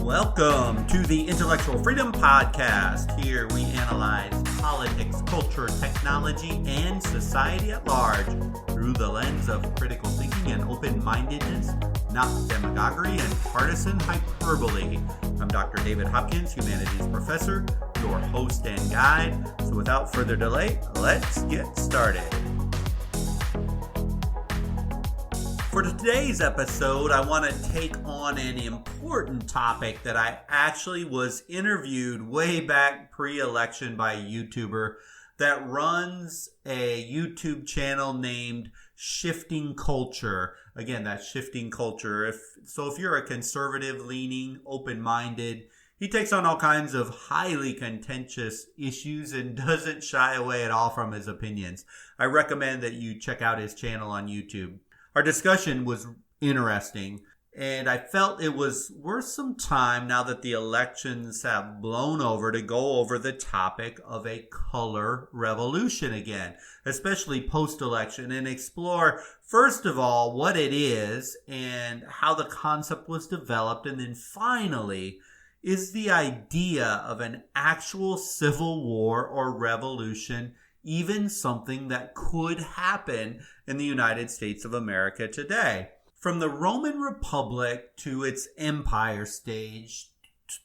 Welcome to the Intellectual Freedom Podcast. Here we analyze politics, culture, technology, and society at large through the lens of critical thinking and open-mindedness, not demagoguery and partisan hyperbole. I'm Dr. David Hopkins, Humanities Professor, your host and guide. So without further delay, let's get started. For today's episode, I want to take on an important topic that I actually was interviewed way back pre-election by a YouTuber that runs a YouTube channel named Shifting Culture. Again, that's Shifting Culture. If you're a conservative leaning, open-minded, he takes on all kinds of highly contentious issues and doesn't shy away at all from his opinions. I recommend that you check out his channel on YouTube. Our discussion was interesting, and I felt it was worth some time now that the elections have blown over to go over the topic of a color revolution again, especially post-election, and explore, first of all, what it is and how the concept was developed, and then finally, is the idea of an actual civil war or revolution even something that could happen in the United States of America today? From the Roman Republic to its empire stage,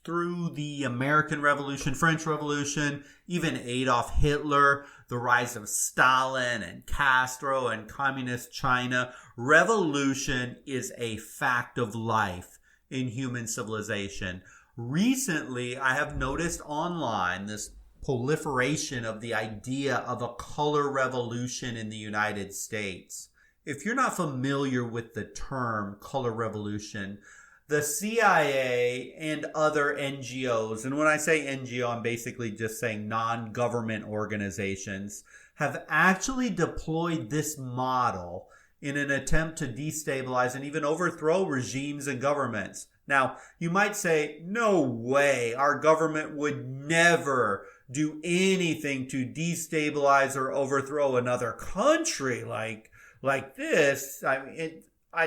through the American Revolution, French Revolution, even Adolf Hitler, the rise of Stalin and Castro and communist China, revolution is a fact of life in human civilization. Recently, I have noticed online this proliferation of the idea of a color revolution in the United States. If you're not familiar with the term color revolution, the CIA and other NGOs, and when I say NGO, I'm basically just saying non-government organizations, have actually deployed this model in an attempt to destabilize and even overthrow regimes and governments. Now, you might say, no way, our government would never do anything to destabilize or overthrow another country like this. I mean,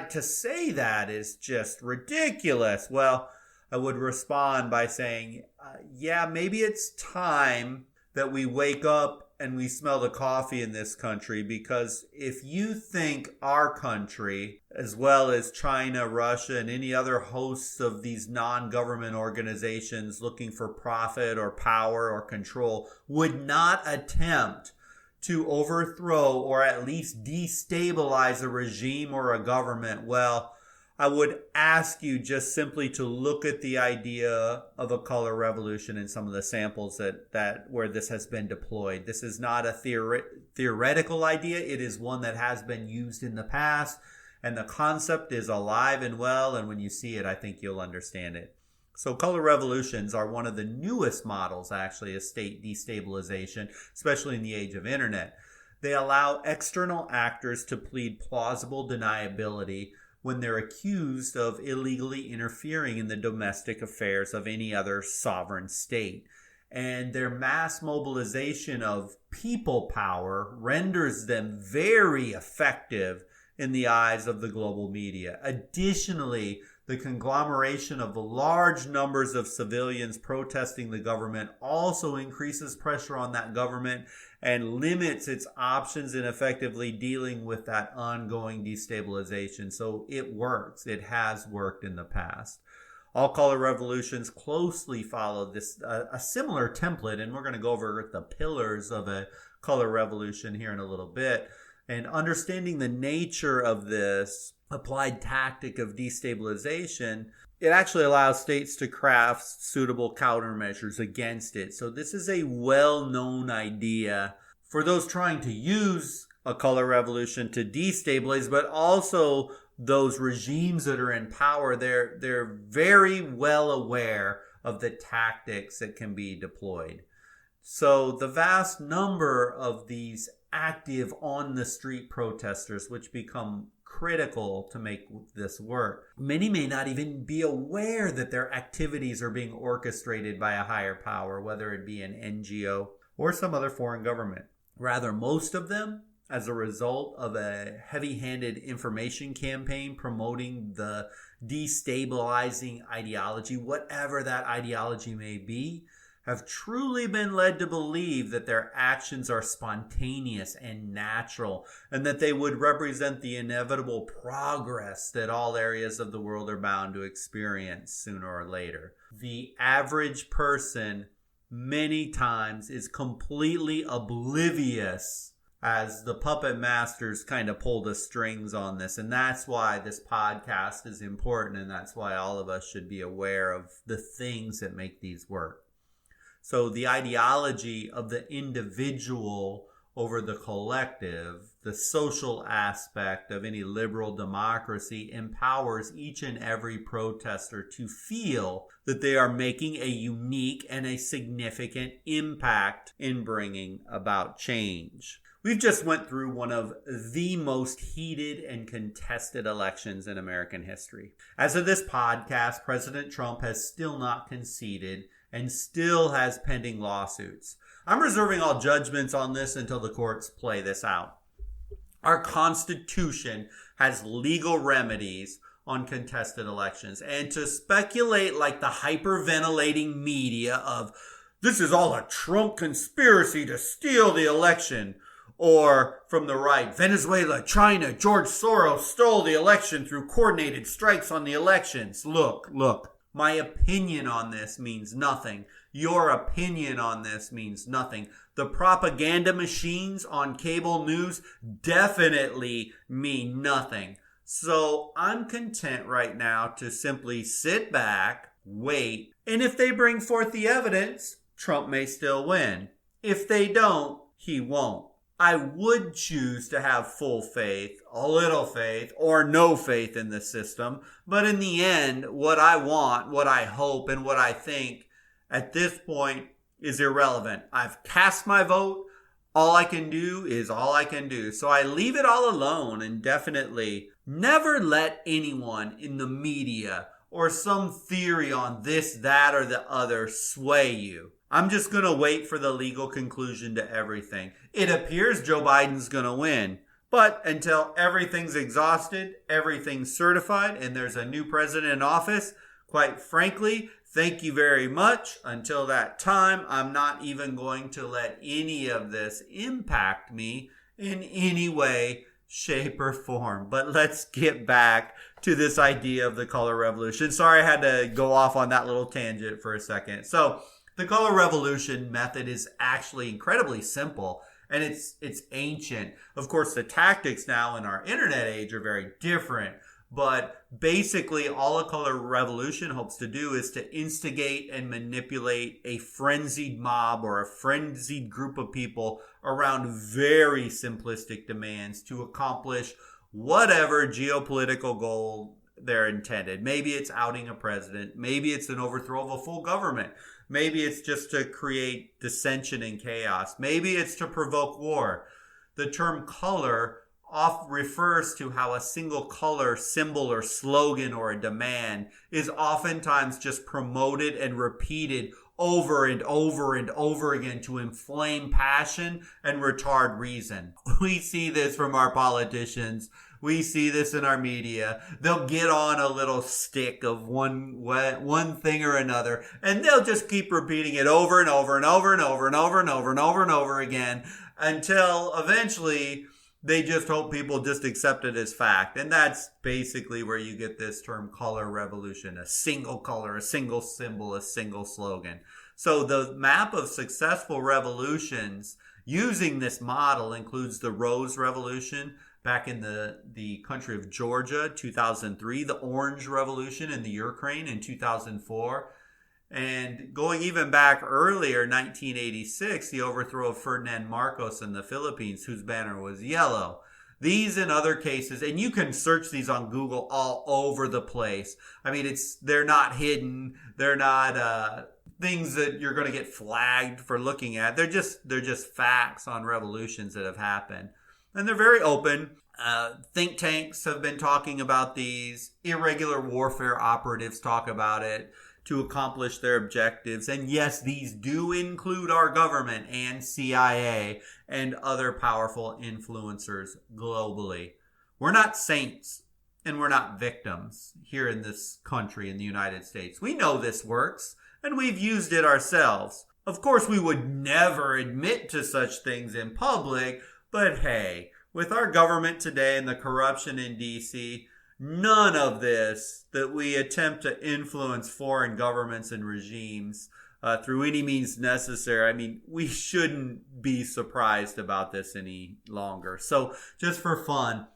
to say that is just ridiculous. Well, I would respond by saying, yeah, maybe it's time that we wake up and we smell the coffee in this country, because if you think our country, as well as China, Russia, and any other hosts of these non-government organizations looking for profit or power or control, would not attempt to overthrow or at least destabilize a regime or a government, well, I would ask you just simply to look at the idea of a color revolution in some of the samples that where this has been deployed. This is not a theoretical idea. It is one that has been used in the past, and the concept is alive and well, and when you see it, I think you'll understand it. So color revolutions are one of the newest models, actually, of state destabilization, especially in the age of internet. They allow external actors to plead plausible deniability when they're accused of illegally interfering in the domestic affairs of any other sovereign state. And their mass mobilization of people power renders them very effective in the eyes of the global media. Additionally, the conglomeration of large numbers of civilians protesting the government also increases pressure on that government and limits its options in effectively dealing with that ongoing destabilization. So it works. It has worked in the past. All color revolutions closely follow this a similar template, and we're going to go over the pillars of a color revolution here in a little bit. And understanding the nature of this applied tactic of destabilization, it actually allows states to craft suitable countermeasures against it. So this is a well-known idea for those trying to use a color revolution to destabilize, but also those regimes that are in power. They're very well aware of the tactics that can be deployed. So the vast number of these active on-the-street protesters, which become critical to make this work. Many may not even be aware that their activities are being orchestrated by a higher power, whether it be an NGO or some other foreign government. Rather, most of them as a result of a heavy-handed information campaign promoting the destabilizing ideology, whatever that ideology may be, have truly been led to believe that their actions are spontaneous and natural, and that they would represent the inevitable progress that all areas of the world are bound to experience sooner or later. The average person many times is completely oblivious as the puppet masters kind of pull the strings on this. And that's why this podcast is important, and that's why all of us should be aware of the things that make these work. So the ideology of the individual over the collective, the social aspect of any liberal democracy, empowers each and every protester to feel that they are making a unique and a significant impact in bringing about change. We've just went through one of the most heated and contested elections in American history. As of this podcast, President Trump has still not conceded and still has pending lawsuits. I'm reserving all judgments on this until the courts play this out. Our Constitution has legal remedies on contested elections. And to speculate like the hyperventilating media of this is all a Trump conspiracy to steal the election, or from the right, Venezuela, China, George Soros stole the election through coordinated strikes on the elections. Look. My opinion on this means nothing. Your opinion on this means nothing. The propaganda machines on cable news definitely mean nothing. So I'm content right now to simply sit back, wait, and if they bring forth the evidence, Trump may still win. If they don't, he won't. I would choose to have full faith, a little faith, or no faith in the system. But in the end, what I want, what I hope, and what I think at this point is irrelevant. I've cast my vote. All I can do is all I can do. So I leave it all alone, and definitely never let anyone in the media or some theory on this, that, or the other sway you. I'm just going to wait for the legal conclusion to everything. It appears Joe Biden's going to win. But until everything's exhausted, everything's certified, and there's a new president in office, quite frankly, thank you very much. Until that time, I'm not even going to let any of this impact me in any way, shape, or form. But let's get back to this idea of the color revolution. Sorry I had to go off on that little tangent for a second. So the color revolution method is actually incredibly simple, and it's ancient. Of course, the tactics now in our internet age are very different, but basically all a color revolution hopes to do is to instigate and manipulate a frenzied mob or a frenzied group of people around very simplistic demands to accomplish whatever geopolitical goal they're intended. Maybe it's outing a president. Maybe it's an overthrow of a full government. Maybe it's just to create dissension and chaos. Maybe it's to provoke war. The term color often refers to how a single color, symbol, or slogan or a demand is oftentimes just promoted and repeated over and over and over again to inflame passion and retard reason. We see this from our politicians. We see this in our media. They'll get on a little stick of one thing or another, and they'll just keep repeating it over and over and over and over and over and over and over and over again until eventually they just hope people just accept it as fact. And that's basically where you get this term color revolution, a single color, a single symbol, a single slogan. So the map of successful revolutions using this model includes the Rose Revolution back in the country of Georgia, 2003, the Orange Revolution in the Ukraine in 2004, and going even back earlier, 1986, the overthrow of Ferdinand Marcos in the Philippines, whose banner was yellow. These and other cases, and you can search these on Google all over the place. I mean, they're not hidden. They're not things that you're going to get flagged for looking at. They're just facts on revolutions that have happened. And they're very open. Think tanks have been talking about these. Irregular warfare operatives talk about it. to accomplish their objectives. And yes, these do include our government and CIA and other powerful influencers globally. We're not saints and we're not victims here in this country, in the United States. We know this works and we've used it ourselves. Of course, we would never admit to such things in public, but hey, with our government today and the corruption in DC, none of this that we attempt to influence foreign governments and regimes through any means necessary. I mean, we shouldn't be surprised about this any longer. So just for fun,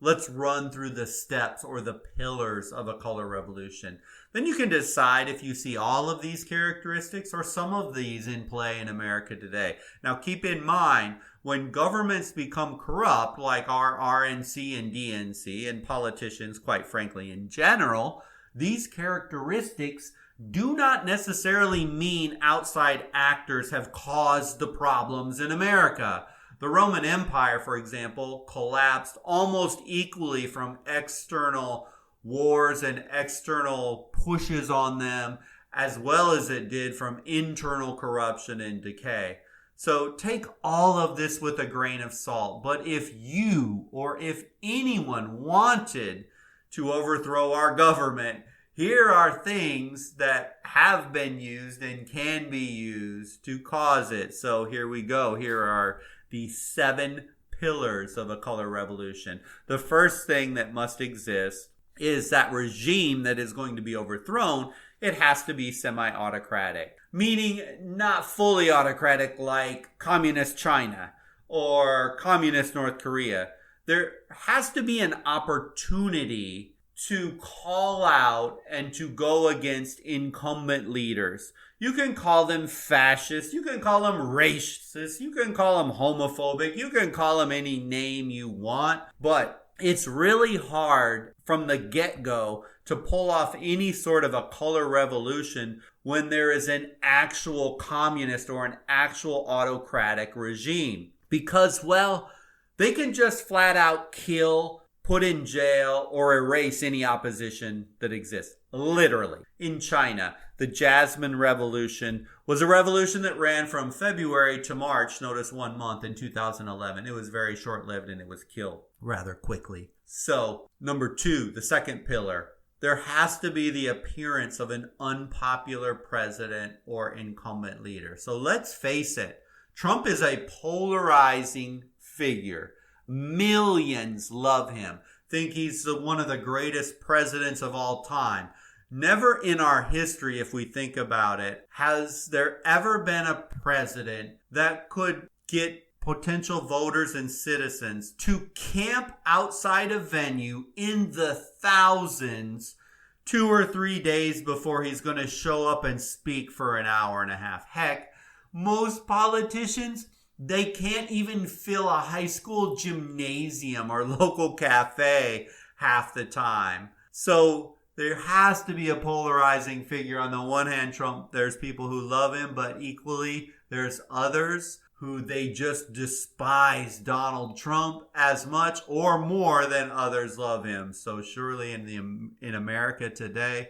let's run through the steps or the pillars of a color revolution. Then you can decide if you see all of these characteristics or some of these in play in America today. Now, keep in mind, when governments become corrupt, like our RNC and DNC, and politicians, quite frankly, in general, these characteristics do not necessarily mean outside actors have caused the problems in America. The Roman Empire, for example, collapsed almost equally from external wars and external pushes on them, as well as it did from internal corruption and decay. So take all of this with a grain of salt. But if you or if anyone wanted to overthrow our government, here are things that have been used and can be used to cause it. So here we go. Here are the 7 pillars of a color revolution. The first thing that must exist is that regime that is going to be overthrown, it has to be semi-autocratic. Meaning not fully autocratic like communist China or communist North Korea. There has to be an opportunity to call out and to go against incumbent leaders. You can call them fascist, you can call them racist, you can call them homophobic, you can call them any name you want, but it's really hard from the get-go to pull off any sort of a color revolution when there is an actual communist or an actual autocratic regime. Because, well, they can just flat out kill, put in jail, or erase any opposition that exists. Literally. In China, the Jasmine Revolution was a revolution that ran from February to March, notice 1 month in 2011. It was very short-lived and it was killed rather quickly. So, number 2, the second pillar. There has to be the appearance of an unpopular president or incumbent leader. So let's face it, Trump is a polarizing figure. Millions love him, think he's one of the greatest presidents of all time. Never in our history, if we think about it, has there ever been a president that could get potential voters and citizens to camp outside a venue in the thousands 2 or 3 days before he's going to show up and speak for an hour and a half. Heck, most politicians, they can't even fill a high school gymnasium or local cafe half the time. So there has to be a polarizing figure. On the one hand, Trump, there's people who love him, but equally there's others who they just despise Donald Trump as much or more than others love him. So surely in America today,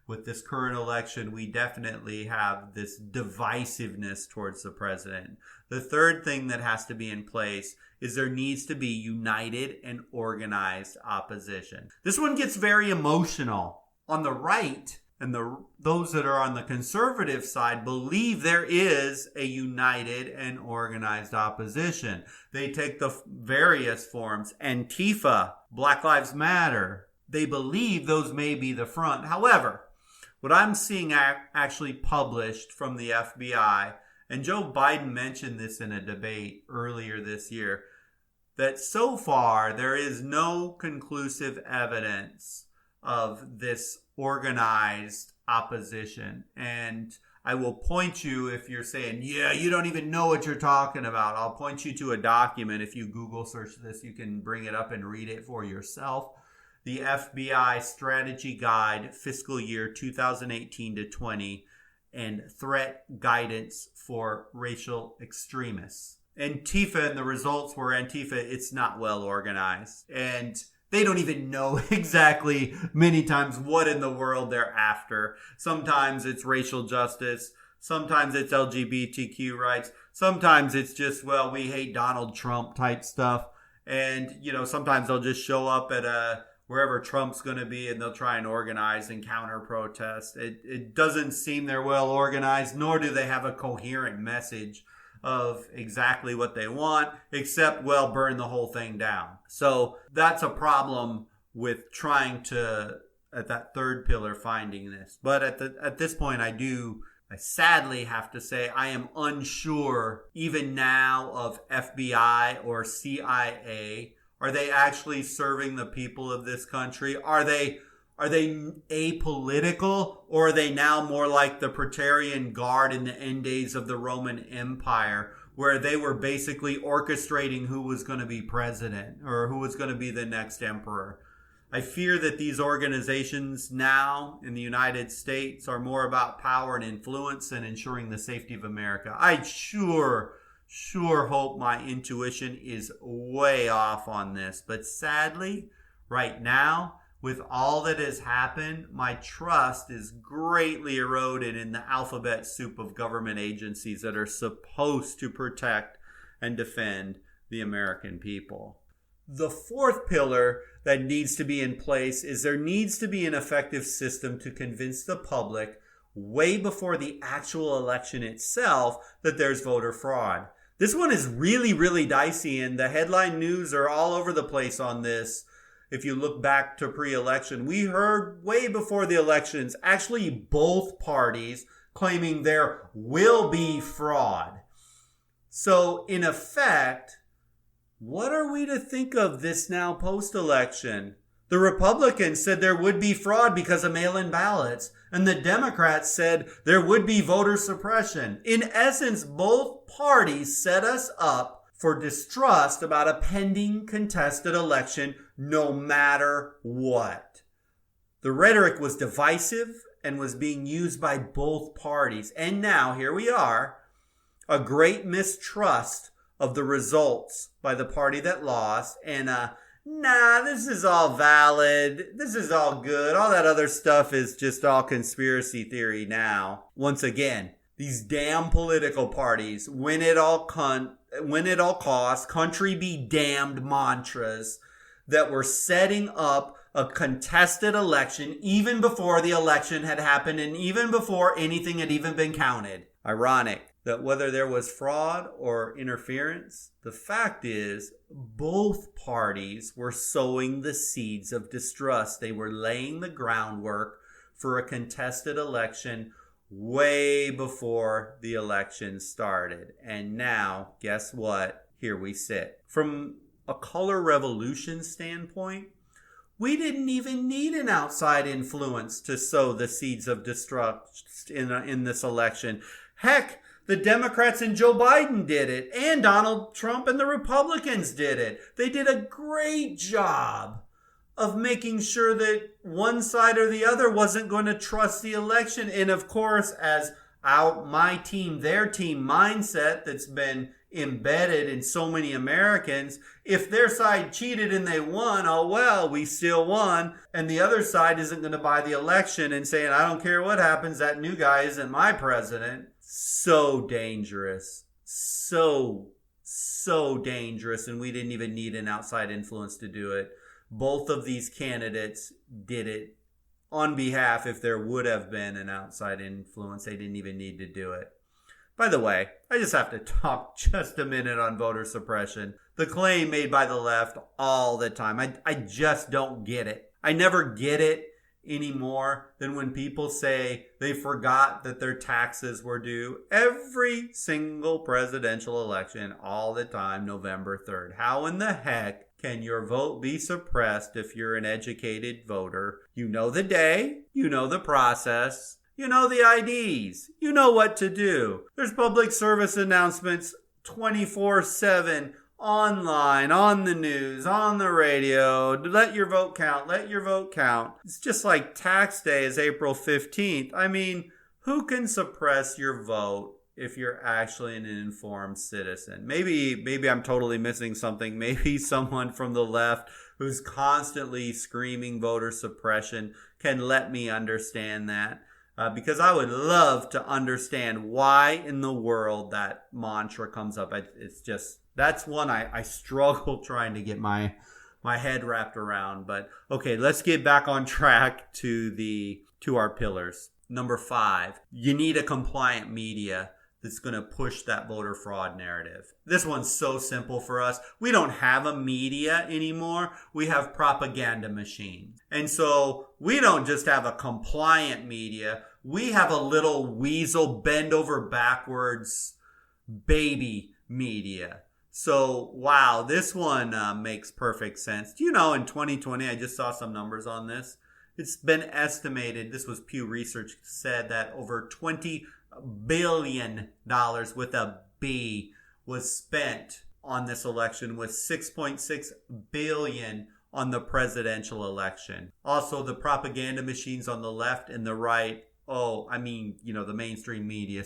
with this current election, we definitely have this divisiveness towards the president. The third thing that has to be in place is there needs to be united and organized opposition. This one gets very emotional. On the right, and those that are on the conservative side believe there is a united and organized opposition. They take the various forms. Antifa, Black Lives Matter. They believe those may be the front. However, what I'm seeing actually published from the FBI, and Joe Biden mentioned this in a debate earlier this year, that so far there is no conclusive evidence of this organized opposition. And I will point you, if you're saying, yeah, you don't even know what you're talking about, I'll point you to a document. If you Google search this, you can bring it up and read it for yourself. The FBI Strategy Guide, Fiscal Year 2018 to 20, and Threat Guidance for Racial Extremists. Antifa, and the results were Antifa, it's not well organized. And They don't even know exactly many times what in the world they're after. Sometimes it's racial justice. Sometimes it's LGBTQ rights. Sometimes it's just, well, we hate Donald Trump type stuff. And, sometimes they'll just show up at wherever Trump's going to be and they'll try and organize and counter protest. It doesn't seem they're well organized, nor do they have a coherent message of exactly what they want, except, well, burn the whole thing down. So that's a problem with trying to, at that third pillar, finding this. But at this point, I sadly have to say I am unsure even now of FBI or CIA. Are they actually serving the people of this country? Are they apolitical, or are they now more like the Praetorian Guard in the end days of the Roman Empire, where they were basically orchestrating who was going to be president or who was going to be the next emperor? I fear that these organizations now in the United States are more about power and influence and ensuring the safety of America. I sure hope my intuition is way off on this. But sadly, right now, with all that has happened, my trust is greatly eroded in the alphabet soup of government agencies that are supposed to protect and defend the American people. The fourth pillar that needs to be in place is there needs to be an effective system to convince the public way before the actual election itself that there's voter fraud. This one is really, really dicey, and the headline news are all over the place on this. If you look back to pre-election, we heard way before the elections, actually both parties claiming there will be fraud. So in effect, what are we to think of this now post-election? The Republicans said there would be fraud because of mail-in ballots, and the Democrats said there would be voter suppression. In essence, both parties set us up for distrust about a pending contested election no matter what. The rhetoric was divisive and was being used by both parties. And now, here we are, a great mistrust of the results by the party that lost, and this is all valid, this is all good, all that other stuff is just all conspiracy theory now. Once again, these damn political parties, win at all costs, country be damned mantras that were setting up a contested election even before the election had happened and even before anything had even been counted. Ironic that whether there was fraud or interference, the fact is both parties were sowing the seeds of distrust. They were laying the groundwork for a contested election way before the election started. And now, guess what? Here we sit. From a color revolution standpoint, we didn't even need an outside influence to sow the seeds of distrust in this election. Heck, the Democrats and Joe Biden did it, and Donald Trump and the Republicans did it. They did a great job of making sure that one side or the other wasn't going to trust the election. And of course, as my team, their team mindset that's been embedded in so many Americans, if their side cheated and they won, oh well, we still won. And the other side isn't going to buy the election and saying, I don't care what happens, that new guy isn't my president. So dangerous. So dangerous. And we didn't even need an outside influence to do it. Both of these candidates did it on behalf, if there would have been an outside influence, they didn't even need to do it. By the way, I just have to talk just a minute on voter suppression. The claim made by the left all the time. I just don't get it. I never get it any more than when people say they forgot that their taxes were due every single presidential election all the time, November 3rd. How in the heck can your vote be suppressed if you're an educated voter? You know the day, you know the process, you know the IDs, you know what to do. There's public service announcements 24/7 online, on the news, on the radio. Let your vote count, let your vote count. It's just like tax day is April 15th. I mean, who can suppress your vote if you're actually an informed citizen? Maybe I'm totally missing something. Maybe someone from the left who's constantly screaming voter suppression can let me understand that. Because I would love to understand why in the world that mantra comes up. It's just, that's one I struggle trying to get my head wrapped around. But okay, let's get back on track to our pillars. Number 5, you need a compliant media that's going to push that voter fraud narrative. This one's so simple for us. We don't have a media anymore. We have propaganda machines. And so we don't just have a compliant media. We have a little weasel bend over backwards baby media. So, wow, this one makes perfect sense. Do you know, in 2020, I just saw some numbers on this. It's been estimated, this was Pew Research said, that over $20 billion with a B was spent on this election, with $6.6 billion on the presidential election. Also, the propaganda machines on the left and the right, the mainstream media,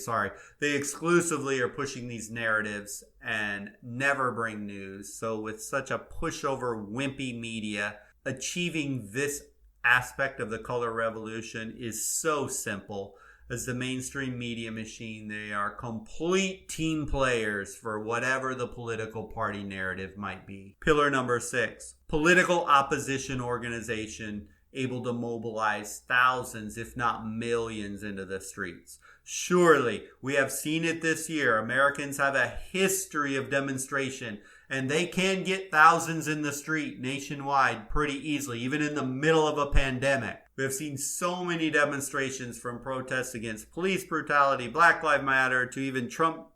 they exclusively are pushing these narratives and never bring news. So with such a pushover, wimpy media, achieving this aspect of the color revolution is so simple. As the mainstream media machine, they are complete team players for whatever the political party narrative might be. Pillar number 6, political opposition organization able to mobilize thousands, if not millions, into the streets. Surely, we have seen it this year. Americans have a history of demonstration, and they can get thousands in the street nationwide pretty easily, even in the middle of a pandemic. We have seen so many demonstrations, from protests against police brutality, Black Lives Matter, to even Trump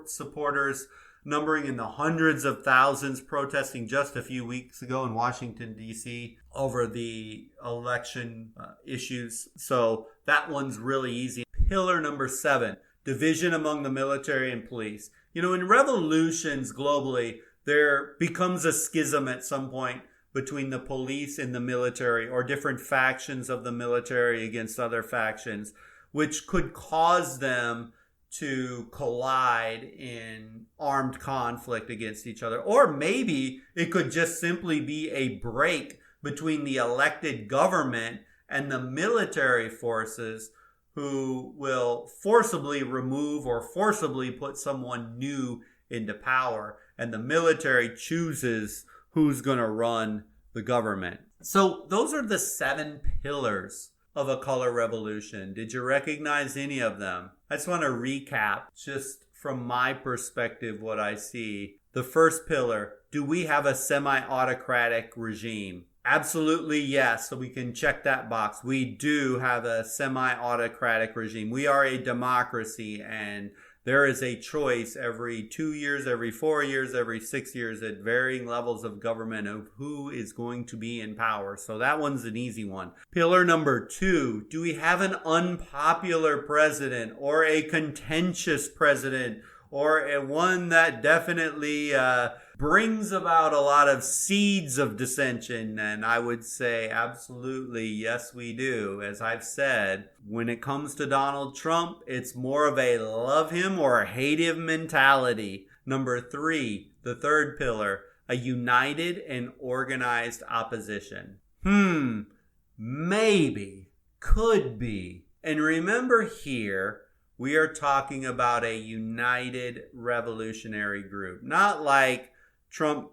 supporters numbering in the hundreds of thousands protesting just a few weeks ago in Washington, D.C. over the election issues. So that one's really easy. Pillar number 7, division among the military and police. In revolutions globally, there becomes a schism at some point between the police and the military, or different factions of the military against other factions, which could cause them to collide in armed conflict against each other. Or maybe it could just simply be a break between the elected government and the military forces, who will forcibly remove or forcibly put someone new into power, and the military chooses who's going to run the government. So those are the 7 pillars of a color revolution. Did you recognize any of them? I just want to recap, just from my perspective, what I see. The first pillar, do we have a semi-autocratic regime? Absolutely yes. So we can check that box. We do have a semi-autocratic regime. We are a democracy, and there is a choice every 2 years, every 4 years, every 6 years at varying levels of government of who is going to be in power. So that one's an easy one. Pillar number 2, do we have an unpopular president, or a contentious president, or one that definitely brings about a lot of seeds of dissension? And I would say absolutely yes, we do. As I've said, when it comes to Donald Trump, it's more of a love him or hate him mentality. Number 3, the third pillar, a united and organized opposition. Maybe, could be. And remember here, we are talking about a united revolutionary group, not like Trump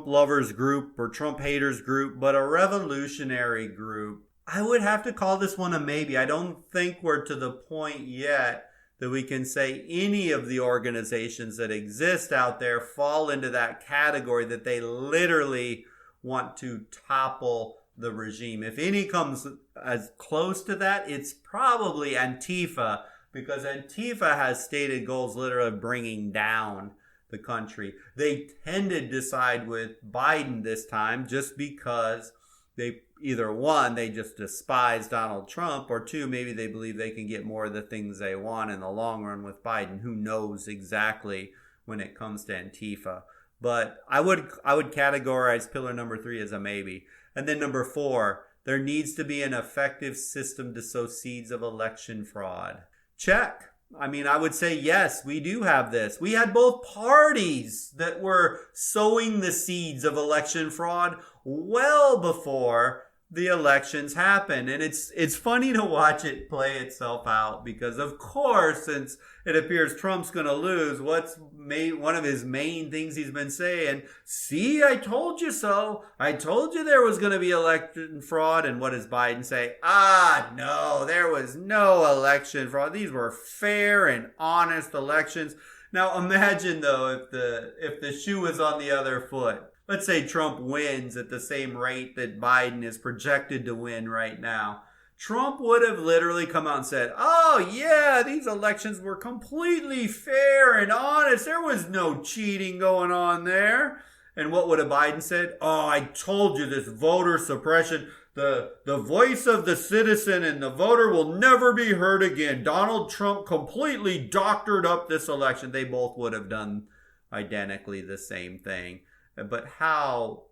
lovers group or Trump haters group, but a revolutionary group. I would have to call this one a maybe. I don't think we're to the point yet that we can say any of the organizations that exist out there fall into that category, that they literally want to topple the regime. If any comes as close to that, it's probably Antifa, because Antifa has stated goals literally of bringing down the country. They tended to side with Biden this time just because they either, one, they just despise Donald Trump, or two, maybe they believe they can get more of the things they want in the long run with Biden. Who knows exactly when it comes to Antifa. But I would categorize pillar number 3 as a maybe. And then number 4, there needs to be an effective system to sow seeds of election fraud. Check. I mean, I would say, yes, we do have this. We had both parties that were sowing the seeds of election fraud well before the elections happen. And it's funny to watch it play itself out because, of course, since it appears Trump's going to lose, one of his main things he's been saying, see, I told you so. I told you there was going to be election fraud. And what does Biden say? No, there was no election fraud. These were fair and honest elections. Now imagine though if the shoe was on the other foot. Let's say Trump wins at the same rate that Biden is projected to win right now. Trump would have literally come out and said, oh yeah, these elections were completely fair and honest. There was no cheating going on there. And what would have Biden said? Oh, I told you this voter suppression, the voice of the citizen and the voter will never be heard again. Donald Trump completely doctored up this election. They both would have done identically the same thing. But how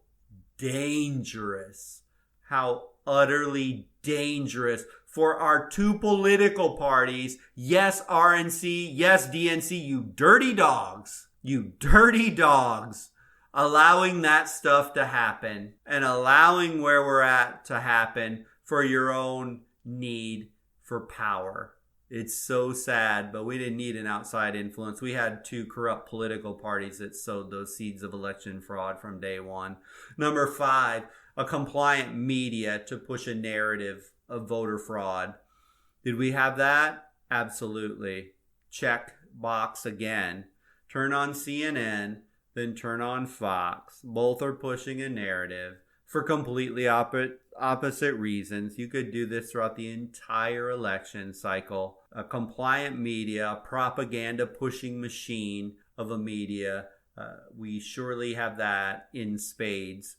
dangerous, how utterly dangerous for our two political parties, yes, RNC, yes, DNC, you dirty dogs, allowing that stuff to happen and allowing where we're at to happen for your own need for power. It's so sad, but we didn't need an outside influence. We had two corrupt political parties that sowed those seeds of election fraud from day one. Number 5, a compliant media to push a narrative of voter fraud. Did we have that? Absolutely. Check box again. Turn on CNN, then turn on Fox. Both are pushing a narrative for completely opposite reasons. You could do this throughout the entire election cycle. A compliant media, a propaganda pushing machine of a media. We surely have that in spades.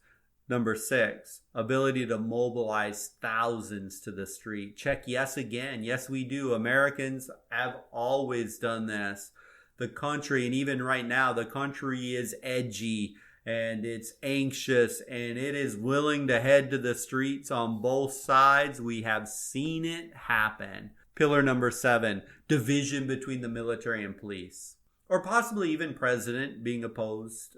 Number 6, ability to mobilize thousands to the street. Check yes again. Yes, we do. Americans have always done this. The country, and even right now, the country is edgy and it's anxious and it is willing to head to the streets on both sides. We have seen it happen. Pillar number 7, division between the military and police, or possibly even president being opposed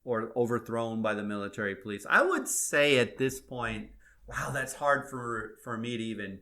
or overthrown by the military police. I would say at this point, wow, that's hard for me to even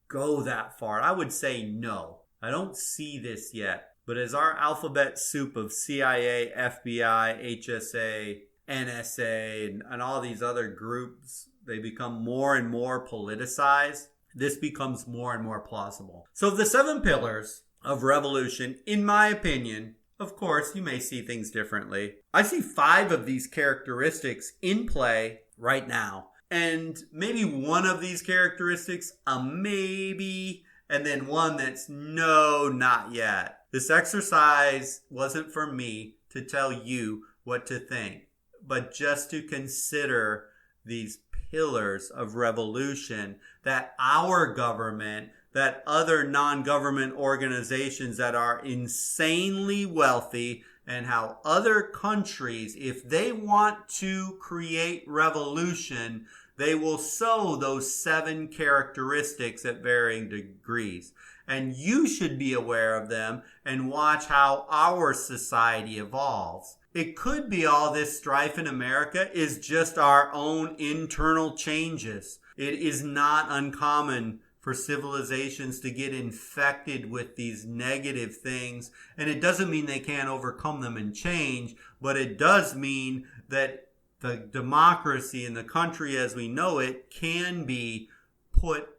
go that far. I would say no. I don't see this yet. But as our alphabet soup of CIA, FBI, HSA, NSA, and all these other groups, they become more and more politicized, this becomes more and more plausible. So the 7 pillars of revolution, in my opinion, of course, you may see things differently. I see 5 of these characteristics in play right now. And maybe one of these characteristics, a maybe, and then one that's no, not yet. This exercise wasn't for me to tell you what to think, but just to consider these pillars of revolution that our government, that other non-government organizations that are insanely wealthy, and how other countries, if they want to create revolution, they will sow those 7 characteristics at varying degrees. And you should be aware of them and watch how our society evolves. It could be all this strife in America is just our own internal changes. It is not uncommon for civilizations to get infected with these negative things. And it doesn't mean they can't overcome them and change, but it does mean that the democracy in the country as we know it can be put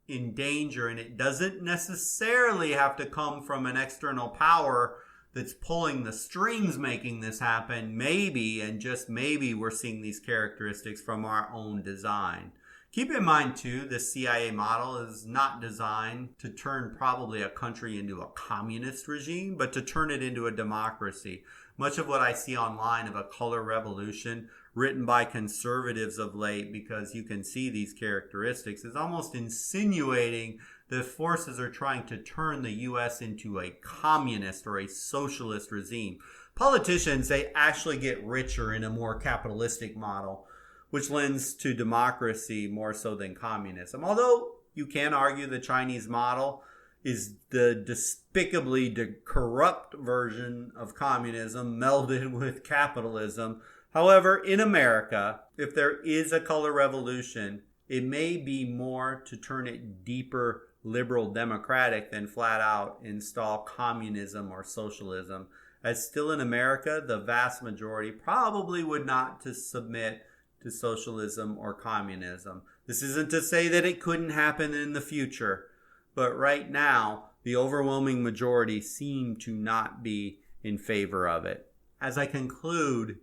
in danger, and it doesn't necessarily have to come from an external power that's pulling the strings making this happen. Maybe, and just maybe, we're seeing these characteristics from our own design. Keep in mind too, the CIA model is not designed to turn probably a country into a communist regime, but to turn it into a democracy. Much of what I see online of a color revolution written by conservatives of late, because you can see these characteristics, is almost insinuating that forces are trying to turn the U.S. into a communist or a socialist regime. Politicians, they actually get richer in a more capitalistic model, which lends to democracy more so than communism. Although you can argue the Chinese model is the despicably corrupt version of communism melded with capitalism. However, in America, if there is a color revolution, it may be more to turn it deeper liberal democratic than flat out install communism or socialism, as still in America, the vast majority probably would not to submit to socialism or communism. This isn't to say that it couldn't happen in the future, but right now, the overwhelming majority seem to not be in favor of it. As I conclude,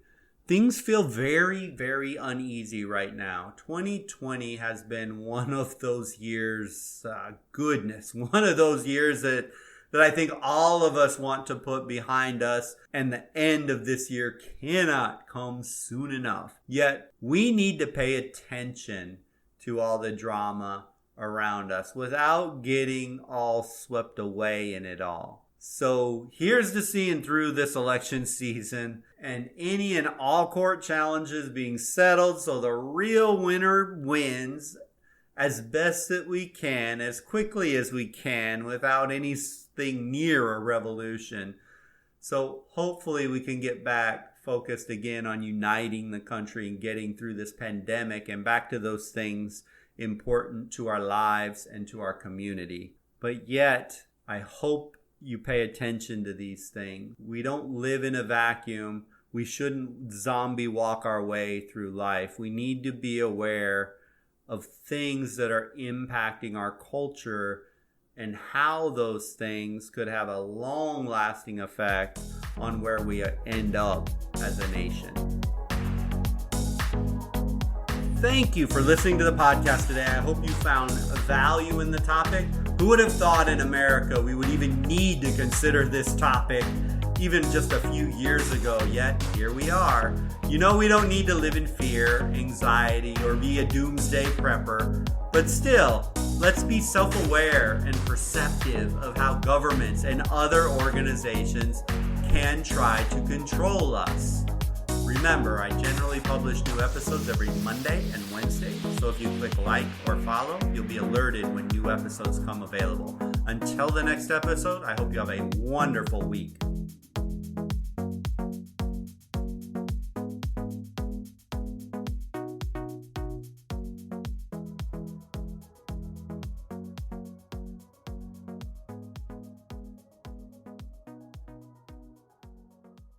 things feel very, very uneasy right now. 2020 has been one of those years, one of those years that I think all of us want to put behind us, and the end of this year cannot come soon enough. Yet, we need to pay attention to all the drama around us without getting all swept away in it all. So here's to seeing through this election season and any and all court challenges being settled so the real winner wins as best that we can, as quickly as we can, without anything near a revolution. So hopefully we can get back focused again on uniting the country and getting through this pandemic and back to those things important to our lives and to our community. But yet, I hope you pay attention to these things. We don't live in a vacuum. We shouldn't zombie walk our way through life. We need to be aware of things that are impacting our culture and how those things could have a long-lasting effect on where we end up as a nation. Thank you for listening to the podcast today. I hope you found value in the topic. Who would have thought in America we would even need to consider this topic even just a few years ago? Yet here we are. You know, we don't need to live in fear, anxiety, or be a doomsday prepper. But still, let's be self-aware and perceptive of how governments and other organizations can try to control us. Remember, I generally publish new episodes every Monday and Wednesday, so if you click like or follow, you'll be alerted when new episodes come available. Until the next episode, I hope you have a wonderful week.